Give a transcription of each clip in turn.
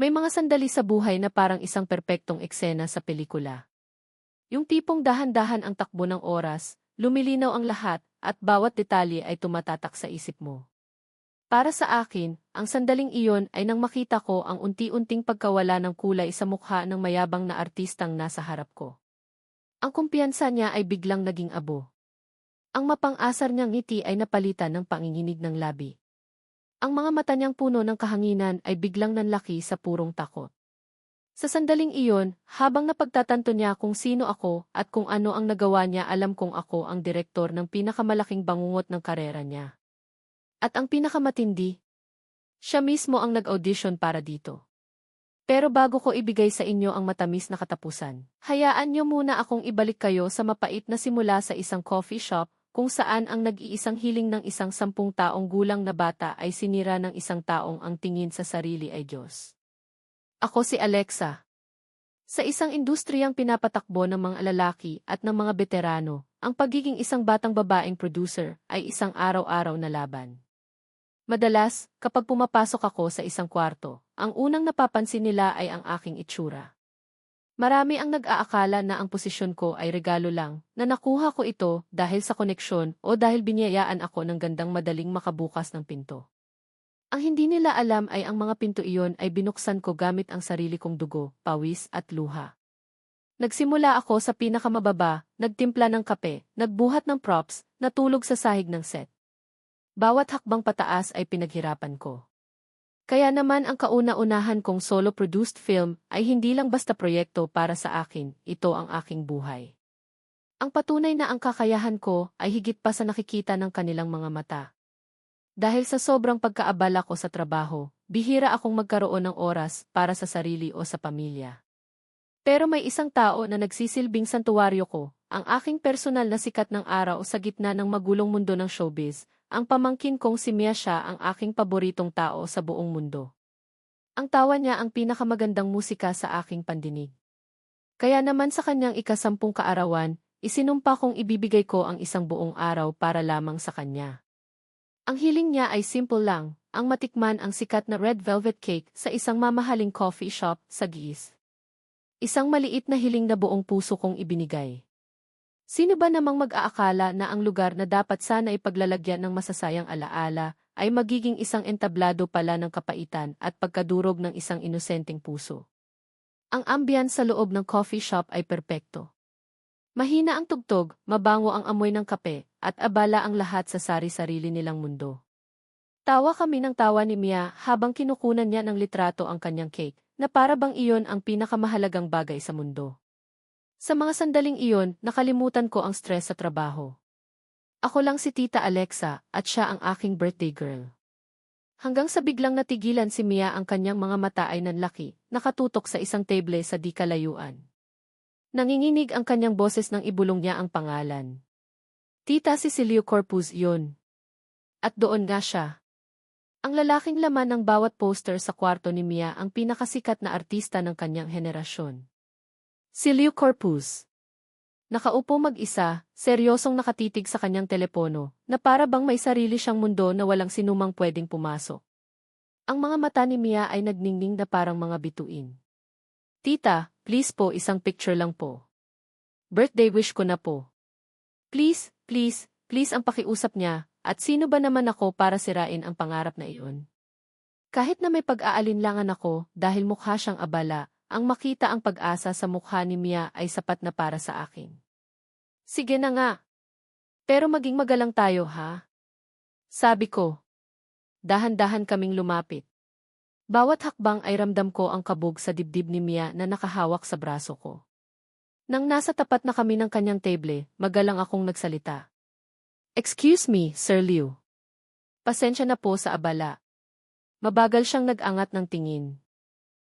May mga sandali sa buhay na parang isang perpektong eksena sa pelikula. Yung tipong dahan-dahan ang takbo ng oras, lumilinaw ang lahat, at bawat detalye ay tumatatak sa isip mo. Para sa akin, ang sandaling iyon ay nang makita ko ang unti-unting pagkawala ng kulay sa mukha ng mayabang na artistang nasa harap ko. Ang kumpiyansa niya ay biglang naging abo. Ang mapang-asar niyang ngiti ay napalitan ng panginginig ng labi. Ang mga mata niyang puno ng kahanginan ay biglang nanlaki sa purong takot. Sa sandaling iyon, habang napagtatanto niya kung sino ako at kung ano ang nagawa niya, alam kong ako ang direktor ng pinakamalaking bangungot ng karera niya. At ang pinakamatindi, siya mismo ang nag-audition para dito. Pero bago ko ibigay sa inyo ang matamis na katapusan, hayaan niyo muna akong ibalik kayo sa mapait na simula sa isang coffee shop, kung saan ang nag-iisang hiling ng isang 10 taong gulang na bata ay sinira ng isang taong ang tingin sa sarili ay Diyos. Ako si Alexa. Sa isang industriyang pinapatakbo ng mga lalaki at ng mga veterano, ang pagiging isang batang babaeng producer ay isang araw-araw na laban. Madalas, kapag pumapasok ako sa isang kwarto, ang unang napapansin nila ay ang aking itsura. Marami ang nag-aakala na ang posisyon ko ay regalo lang, na nakuha ko ito dahil sa koneksyon o dahil biniyayaan ako ng gandang madaling makabukas ng pinto. Ang hindi nila alam ay ang mga pinto iyon ay binuksan ko gamit ang sarili kong dugo, pawis at luha. Nagsimula ako sa pinakamababa, nagtimpla ng kape, nagbuhat ng props, natulog sa sahig ng set. Bawat hakbang pataas ay pinaghirapan ko. Kaya naman ang kauna-unahan kong solo-produced film ay hindi lang basta proyekto para sa akin, ito ang aking buhay. Ang patunay na ang kakayahan ko ay higit pa sa nakikita ng kanilang mga mata. Dahil sa sobrang pagkaabala ko sa trabaho, bihira akong magkaroon ng oras para sa sarili o sa pamilya. Pero may isang tao na nagsisilbing santuwaryo ko, ang aking personal na sikat ng araw sa gitna ng magulong mundo ng showbiz. Ang pamangkin kong si Mia, siya ang aking paboritong tao sa buong mundo. Ang tawa niya ang pinakamagandang musika sa aking pandinig. Kaya naman sa kanyang ika-10 kaarawan, isinumpa kong ibibigay ko ang isang buong araw para lamang sa kanya. Ang hiling niya ay simple lang, ang matikman ang sikat na red velvet cake sa isang mamahaling coffee shop sa Giis. Isang maliit na hiling na buong puso kong ibinigay. Sino ba namang mag-aakala na ang lugar na dapat sana ipaglalagyan ng masasayang alaala ay magiging isang entablado pala ng kapaitan at pagkadurog ng isang inosenteng puso? Ang ambience sa loob ng coffee shop ay perpekto. Mahina ang tugtog, mabango ang amoy ng kape, at abala ang lahat sa sari-sarili nilang mundo. Tawa kami ng tawa ni Mia habang kinukunan niya ng litrato ang kanyang cake, na para bang iyon ang pinakamahalagang bagay sa mundo. Sa mga sandaling iyon, nakalimutan ko ang stress sa trabaho. Ako lang si Tita Alexa, at siya ang aking birthday girl. Hanggang sa biglang natigilan si Mia, ang kanyang mga mata ay nanlaki, nakatutok sa isang table sa di kalayuan. Nanginginig ang kanyang boses nang ibulong niya ang pangalan. Tita Cecilio Corpus yun. At doon nga siya. Ang lalaking laman ng bawat poster sa kwarto ni Mia, ang pinakasikat na artista ng kanyang henerasyon. Cecilio Corpus. Nakaupo mag-isa, seryosong nakatitig sa kanyang telepono, na para bang may sarili siyang mundo na walang sinumang pwedeng pumasok. Ang mga mata ni Mia ay nagningning na parang mga bituin. Tita, please po, isang picture lang po. Birthday wish ko na po. Please, please, please ang pakiusap niya, at sino ba naman ako para sirain ang pangarap na iyon? Kahit na may pag-aalinlangan ako dahil mukha siyang abala, ang makita ang pag-asa sa mukha ni Mia ay sapat na para sa akin. Sige na nga. Pero maging magalang tayo, ha? Sabi ko. Dahan-dahan kaming lumapit. Bawat hakbang ay ramdam ko ang kabog sa dibdib ni Mia na nakahawak sa braso ko. Nang nasa tapat na kami ng kanyang table, magalang akong nagsalita. Excuse me, Sir Liu. Pasensya na po sa abala. Mabagal siyang nag-angat ng tingin.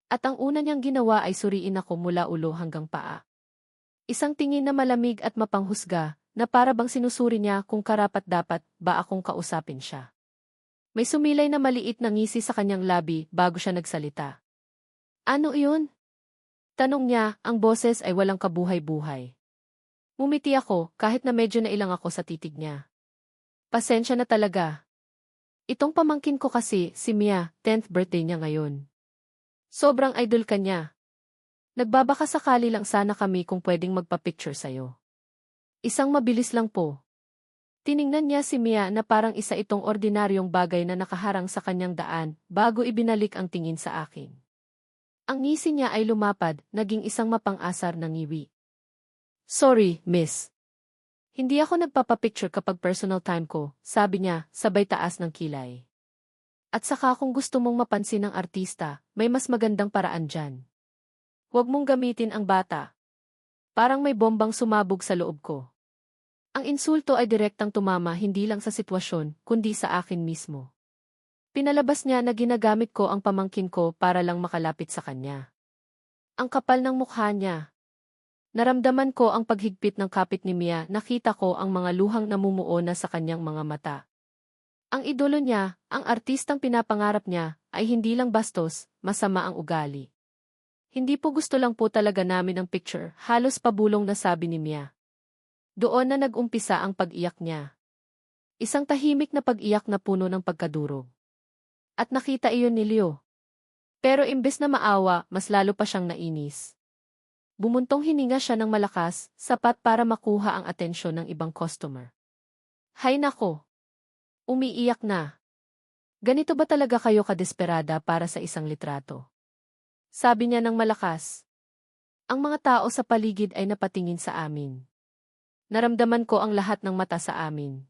At ang una niyang ginawa ay suriin ako mula ulo hanggang paa. Isang tingin na malamig at mapanghusga, na para bang sinusuri niya kung karapat-dapat ba akong kausapin siya. May sumilay na maliit na ngisi sa kanyang labi bago siya nagsalita. Ano iyon? Tanong niya, ang boses ay walang kabuhay-buhay. Ngumiti ako kahit na medyo nailang ako sa titig niya. Pasensya na talaga. Itong pamangkin ko kasi, si Mia, 10th birthday niya ngayon. Sobrang idol ka niya. Nagbabaka sakali lang sana kami kung pwedeng magpa-picture sa'yo. Isang mabilis lang po. Tiningnan niya si Mia na parang isa itong ordinaryong bagay na nakaharang sa kanyang daan bago ibinalik ang tingin sa akin. Ang ngisi niya ay lumapad, naging isang mapang-asar na ngiwi. Sorry, miss. Hindi ako nagpapapicture kapag personal time ko, sabi niya, sabay taas ng kilay. At saka kung gusto mong mapansin ng artista, may mas magandang paraan dyan. Huwag mong gamitin ang bata. Parang may bombang sumabog sa loob ko. Ang insulto ay direktang tumama hindi lang sa sitwasyon, kundi sa akin mismo. Pinalabas niya na ginagamit ko ang pamangkin ko para lang makalapit sa kanya. Ang kapal ng mukha niya. Naramdaman ko ang paghigpit ng kapit ni Mia, nakita ko ang mga luhang namumuo na sa kanyang mga mata. Ang idolo niya, ang artistang pinapangarap niya, ay hindi lang bastos, masama ang ugali. Hindi po gusto lang po talaga namin ang picture, halos pabulong na sabi ni Mia. Doon na nag-umpisa ang pag-iyak niya. Isang tahimik na pag-iyak na puno ng pagkadurog. At nakita iyon ni Leo. Pero imbes na maawa, mas lalo pa siyang nainis. Bumuntong hininga siya ng malakas, sapat para makuha ang atensyon ng ibang customer. Hay nako! Umiiyak na. Ganito ba talaga kayo kadesperada para sa isang litrato? Sabi niya ng malakas. Ang mga tao sa paligid ay napatingin sa amin. Naramdaman ko ang lahat ng mata sa amin.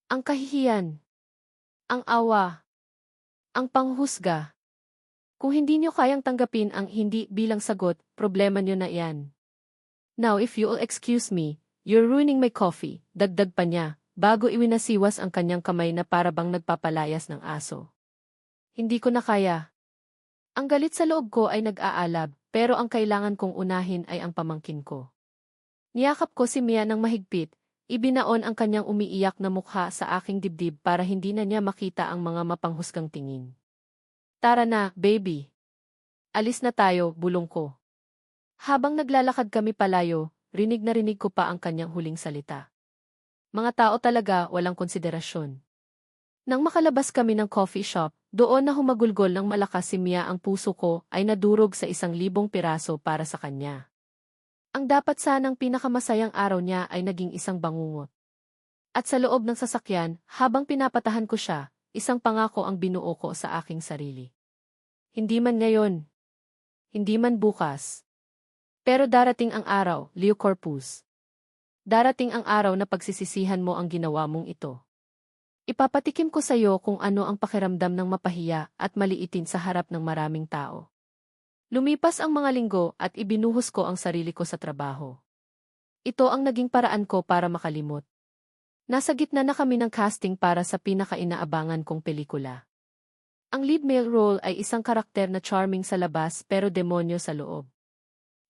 Ang kahihiyan. Ang awa. Ang panghusga. Kung hindi niyo kayang tanggapin ang hindi bilang sagot, problema niyo na yan. Now if you'll excuse me, you're ruining my coffee, dagdag pa niya, bago iwinasiwas ang kanyang kamay na parabang nagpapalayas ng aso. Hindi ko na kaya. Ang galit sa loob ko ay nag-aalab, pero ang kailangan kong unahin ay ang pamangkin ko. Niyakap ko si Mia ng mahigpit, ibinaon ang kanyang umiiyak na mukha sa aking dibdib para hindi na niya makita ang mga mapanghusgang tingin. Tara na, baby. Alis na tayo, bulong ko. Habang naglalakad kami palayo, rinig na rinig ko pa ang kanyang huling salita. Mga tao talaga walang konsiderasyon. Nang makalabas kami ng coffee shop, doon na humagulgol ng malakas si Mia, ang puso ko ay nadurog sa 1,000 piraso para sa kanya. Ang dapat sanang pinakamasayang araw niya ay naging isang bangungot. At sa loob ng sasakyan, habang pinapatahan ko siya, isang pangako ang binuo ko sa aking sarili. Hindi man ngayon. Hindi man bukas. Pero darating ang araw, Leo Corpus. Darating ang araw na pagsisisihan mo ang ginawa mong ito. Ipapatikim ko sa iyo kung ano ang pakiramdam ng mapahiya at maliitin sa harap ng maraming tao. Lumipas ang mga linggo at ibinuhos ko ang sarili ko sa trabaho. Ito ang naging paraan ko para makalimot. Nasa gitna na kami ng casting para sa pinaka-inaabangan kong pelikula. Ang lead male role ay isang karakter na charming sa labas pero demonyo sa loob.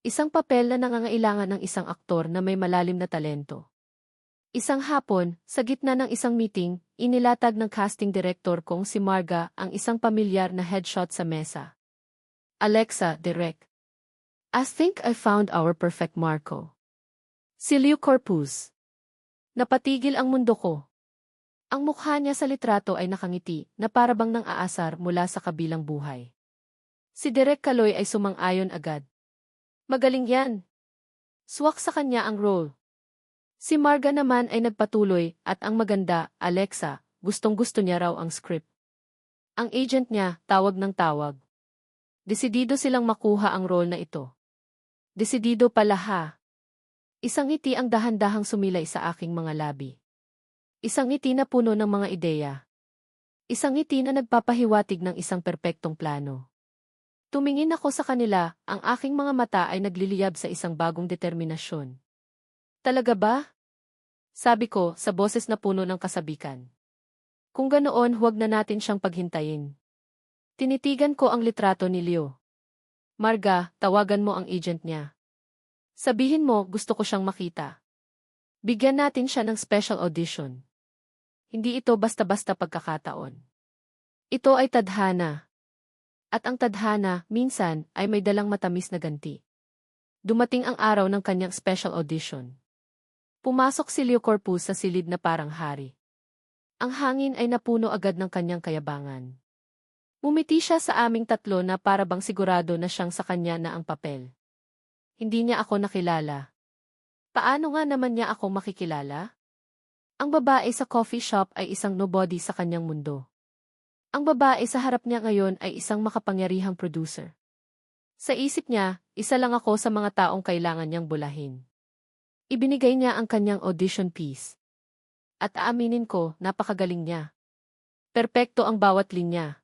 Isang papel na nangangailangan ng isang aktor na may malalim na talento. Isang hapon, sa gitna ng isang meeting, inilatag ng casting director kong si Marga ang isang pamilyar na headshot sa mesa. Alexa, direct. I think I found our perfect Marco. Si Leo Corpus. Napatigil ang mundo ko. Ang mukha niya sa litrato ay nakangiti na parabang nang aasar mula sa kabilang buhay. Si Direk Kaloy ay sumang-ayon agad. Magaling yan. Swak sa kanya ang role. Si Marga naman ay nagpatuloy at ang maganda, Alexa, gustong-gusto niya raw ang script. Ang agent niya, tawag ng tawag. Desidido silang makuha ang role na ito. Desidido pala ha. Isang ngiti ang dahan-dahang sumilay sa aking mga labi. Isang ngiti na puno ng mga ideya. Isang ngiti na nagpapahiwatig ng isang perpektong plano. Tumingin ako sa kanila, ang aking mga mata ay nagliliyab sa isang bagong determinasyon. Talaga ba? Sabi ko sa boses na puno ng kasabikan. Kung ganoon, huwag na natin siyang paghintayin. Tinitigan ko ang litrato ni Leo. Marga, tawagan mo ang agent niya. Sabihin mo, gusto ko siyang makita. Bigyan natin siya ng special audition. Hindi ito basta-basta pagkakataon. Ito ay tadhana. At ang tadhana, minsan, ay may dalang matamis na ganti. Dumating ang araw ng kanyang special audition. Pumasok si Leo Corpus sa silid na parang hari. Ang hangin ay napuno agad ng kanyang kayabangan. Umiti siya sa aming tatlo na para bang sigurado na siyang sa kanya na ang papel. Hindi niya ako nakilala. Paano nga naman niya ako makikilala? Ang babae sa coffee shop ay isang nobody sa kanyang mundo. Ang babae sa harap niya ngayon ay isang makapangyarihang producer. Sa isip niya, isa lang ako sa mga taong kailangan niyang bulahin. Ibinigay niya ang kanyang audition piece. At aaminin ko, napakagaling niya. Perpekto ang bawat linya.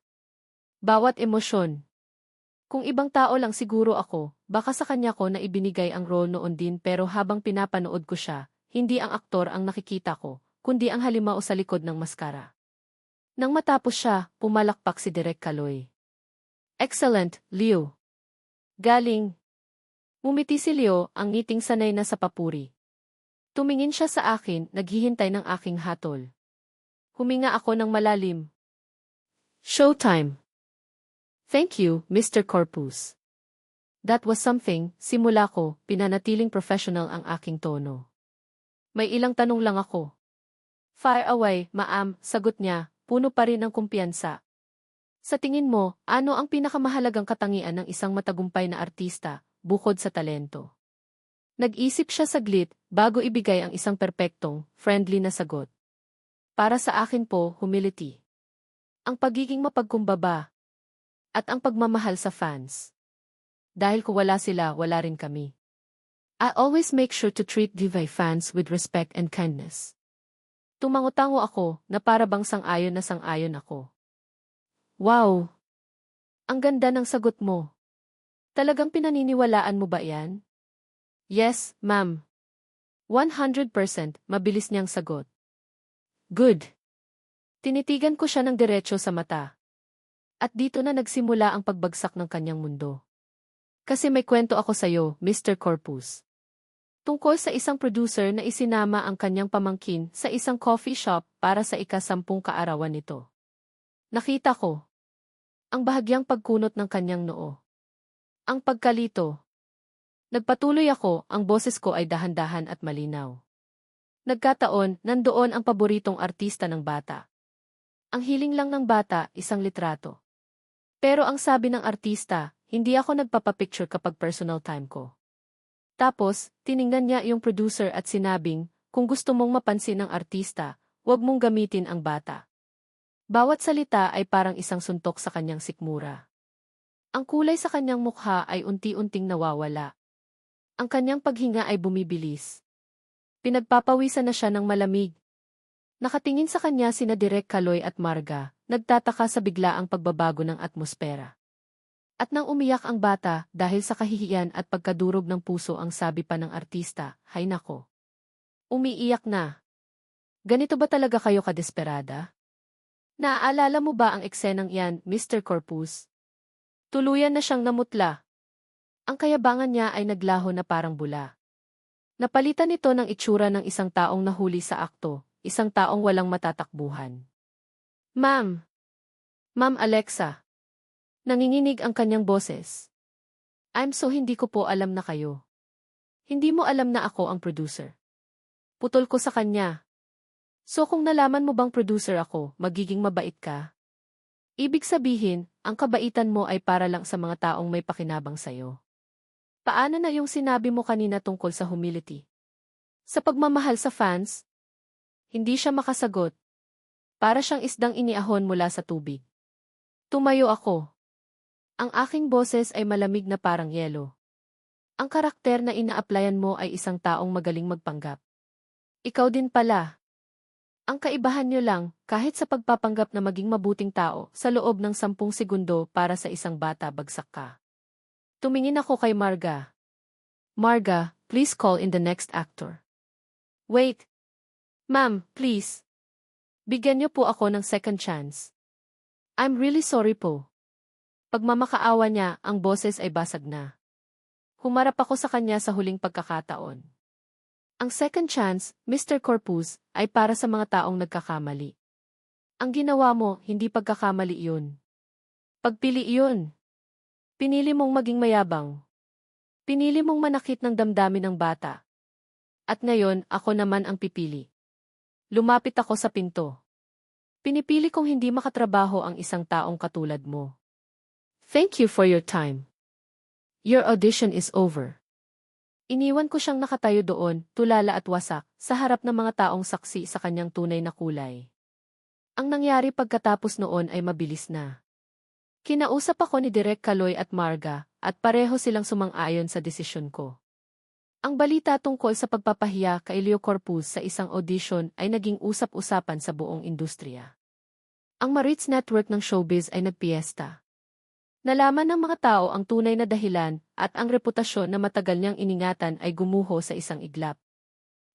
Bawat emosyon. Kung ibang tao lang siguro ako, baka sa kanya ko na ibinigay ang role noon din pero habang pinapanood ko siya, hindi ang aktor ang nakikita ko, kundi ang halimaw sa likod ng maskara. Nang matapos siya, pumalakpak si Direk Kaloy. Excellent, Leo. Galing. Ngumiti si Leo, ang ngiting sanay na sa papuri. Tumingin siya sa akin, naghihintay ng aking hatol. Huminga ako ng malalim. Showtime. Thank you, Mr. Corpus. That was something, simula ko, pinanatiling professional ang aking tono. May ilang tanong lang ako. Fire away, ma'am, sagot niya, puno pa rin ng kumpiyansa. Sa tingin mo, ano ang pinakamahalagang katangian ng isang matagumpay na artista, bukod sa talento? Nag-isip siya saglit, bago ibigay ang isang perpektong, friendly na sagot. Para sa akin po, humility. Ang pagiging mapagkumbaba. At ang pagmamahal sa fans. Dahil kung wala sila, wala rin kami. I always make sure to treat Divay fans with respect and kindness. Tumango-tango ako, na para bang sang-ayon na sang-ayon ako. Wow! Ang ganda ng sagot mo. Talagang pinaniniwalaan mo ba yan? Yes, ma'am. 100%, mabilis niyang sagot. Good. Tinitigan ko siya ng diretso sa mata. At dito na nagsimula ang pagbagsak ng kanyang mundo. Kasi may kwento ako sa'yo, Mr. Corpus. Tungkol sa isang producer na isinama ang kanyang pamangkin sa isang coffee shop para sa ika-10 kaarawan nito. Nakita ko ang bahagyang pagkunot ng kanyang noo. Ang pagkalito. Nagpatuloy ako, ang boses ko ay dahan-dahan at malinaw. Nagkataon, nandoon ang paboritong artista ng bata. Ang hiling lang ng bata, isang litrato. Pero ang sabi ng artista, hindi ako nagpapapicture kapag personal time ko. Tapos, tiningnan niya yung producer at sinabing, kung gusto mong mapansin ng artista, huwag mong gamitin ang bata. Bawat salita ay parang isang suntok sa kanyang sikmura. Ang kulay sa kanyang mukha ay unti-unting nawawala. Ang kanyang paghinga ay bumibilis. Pinagpapawisan na siya ng malamig. Nakatingin sa kanya sina Direk Kaloy at Marga, nagtataka sa biglaang pagbabago ng atmosfera. At nang umiyak ang bata dahil sa kahihiyan at pagkadurog ng puso ang sabi pa ng artista, hay nako. Umiiyak na. Ganito ba talaga kayo kadesperada? Naaalala mo ba ang eksenang iyan, Mr. Corpus? Tuluyan na siyang namutla. Ang kayabangan niya ay naglaho na parang bula. Napalitan nito ng itsura ng isang taong nahuli sa akto, isang taong walang matatakbuhan. Ma'am! Ma'am Alexa! Nanginginig ang kanyang boses. I'm so hindi ko po alam na kayo. Hindi mo alam na ako ang producer. Putol ko sa kanya. So kung nalaman mo bang producer ako, magiging mabait ka? Ibig sabihin, ang kabaitan mo ay para lang sa mga taong may pakinabang sa'yo. Paano na yung sinabi mo kanina tungkol sa humility? Sa pagmamahal sa fans? Hindi siya makasagot. Para siyang isdang iniahon mula sa tubig. Tumayo ako. Ang aking boses ay malamig na parang yelo. Ang karakter na ina-applyan mo ay isang taong magaling magpanggap. Ikaw din pala. Ang kaibahan niyo lang, kahit sa pagpapanggap na maging mabuting tao, sa loob ng 10 segundo para sa isang bata bagsak ka. Tumingin ako kay Marga. Marga, please call in the next actor. Wait. Ma'am, please. Bigyan niyo po ako ng second chance. I'm really sorry po. Pagmamakaawa niya, ang boses ay basag na. Humarap ako sa kanya sa huling pagkakataon. Ang second chance, Mr. Corpus, ay para sa mga taong nagkakamali. Ang ginawa mo, hindi pagkakamali iyon. Pagpili iyon. Pinili mong maging mayabang. Pinili mong manakit ng damdamin ng bata. At ngayon, ako naman ang pipili. Lumapit ako sa pinto. Pinipili kong hindi makatrabaho ang isang taong katulad mo. Thank you for your time. Your audition is over. Iniwan ko siyang nakatayo doon, tulala at wasak, sa harap ng mga taong saksi sa kanyang tunay na kulay. Ang nangyari pagkatapos noon ay mabilis na. Kinausap ako ni Direk Kaloy at Marga, at pareho silang sumang-ayon sa desisyon ko. Ang balita tungkol sa pagpapahiya kay Leo Corpus sa isang audition ay naging usap-usapan sa buong industriya. Ang Maritz Network ng showbiz ay nagpiesta. Nalaman ng mga tao ang tunay na dahilan at ang reputasyon na matagal niyang iningatan ay gumuho sa isang iglap.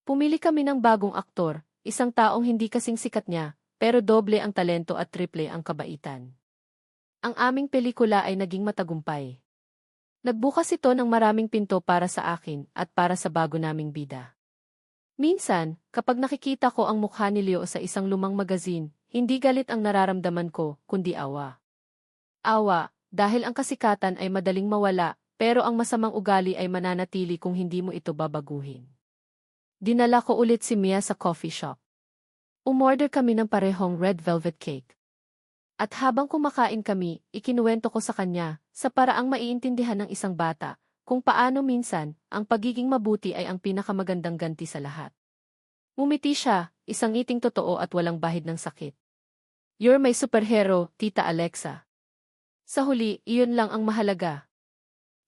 Pumili kami ng bagong aktor, isang taong hindi kasing sikat niya, pero doble ang talento at triple ang kabaitan. Ang aming pelikula ay naging matagumpay. Nagbukas ito ng maraming pinto para sa akin at para sa bago naming bida. Minsan, kapag nakikita ko ang mukha ni Leo sa isang lumang magazine, hindi galit ang nararamdaman ko, kundi awa. Awa, dahil ang kasikatan ay madaling mawala, pero ang masamang ugali ay mananatili kung hindi mo ito babaguhin. Dinala ko ulit si Mia sa coffee shop. Umorder kami ng parehong red velvet cake. At habang kumakain kami, ikinuwento ko sa kanya, sa paraang maiintindihan ng isang bata, kung paano minsan, ang pagiging mabuti ay ang pinakamagandang ganti sa lahat. Ngumiti siya, isang ngiting totoo at walang bahid ng sakit. You're my superhero, Tita Alexa. Sa huli, iyon lang ang mahalaga.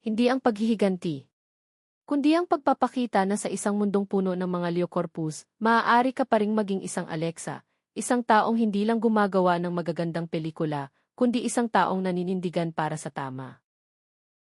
Hindi ang paghihiganti, kundi ang pagpapakita na sa isang mundong puno ng mga Leo Corpus, maaari ka pa ring maging isang Alexa, isang taong hindi lang gumagawa ng magagandang pelikula, kundi isang taong naninindigan para sa tama.